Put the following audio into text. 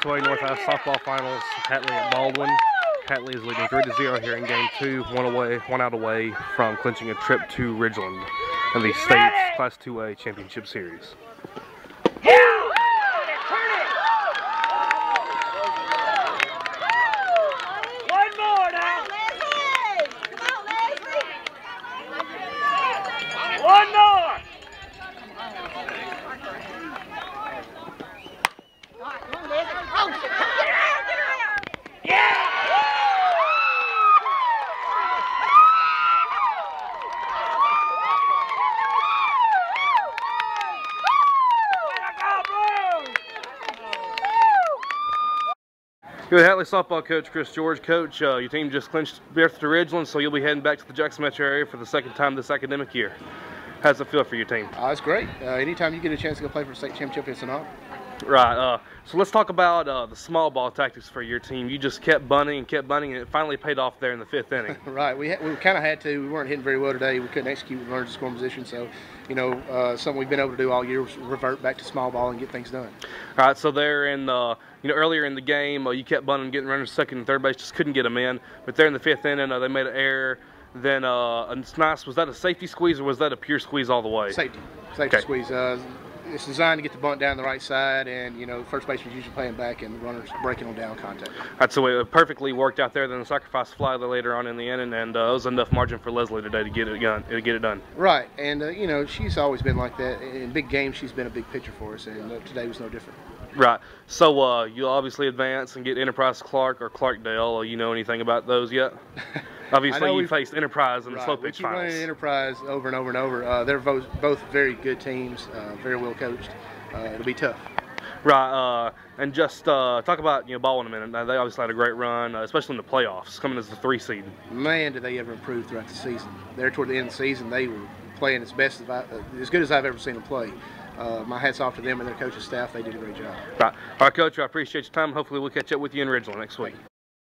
Class 2A Northwest Softball Finals, Hatley at Baldwyn. Hatley is leading 3-0 here in Game 2, one out away from clinching a trip to Ridgeland in the state's Class 2A Championship Series. One more! Yeah! Good Hatley softball coach Chris George. Coach, your team just clinched berth to Ridgeland, so you'll be heading back to the Jackson metro area for the second time this academic year. How's it feel for your team? It's great. Anytime you get a chance to go play for a state championship, it's an honor. Right. So let's talk about the small ball tactics for your team. You just kept bunting, and it finally paid off there in the 5th inning. Right. We kind of had to. We weren't hitting very well today. We couldn't execute with runners in scoring position. So, something we've been able to do all year was revert back to small ball and get things done. All right. So there in earlier in the game, you kept bunting, getting runners second and third base, just couldn't get them in. But there in the 5th inning, they made an error. Then it's nice. Was that a safety squeeze or was that a pure squeeze all the way? Safety Okay. squeeze. It's designed to get the bunt down the right side, and first baseman's usually playing back, and the runner's breaking on down contact. All right, so it perfectly worked out there. Then the sacrifice fly later on in the inning, and it was enough margin for Leslie today to get it done. Right, and she's always been like that. In big games, she's been a big pitcher for us, and today was no different. Right. So you'll obviously advance and get Enterprise Clark or Clarkdale. You know anything about those yet? Obviously, you faced Enterprise in the slow pitch finals. We keep running Enterprise over and over and over. They're both very good teams, very well coached. It'll be tough. Right, and just talk about Baldwyn a minute. Now, they obviously had a great run, especially in the playoffs, coming as the 3 seed. Man, did they ever improve throughout the season. There toward the end of the season, they were playing as good as I've ever seen them play. My hat's off to them and their coaching staff. They did a great job. Right. All right, Coach, I appreciate your time. Hopefully we'll catch up with you in Ridgeland next week.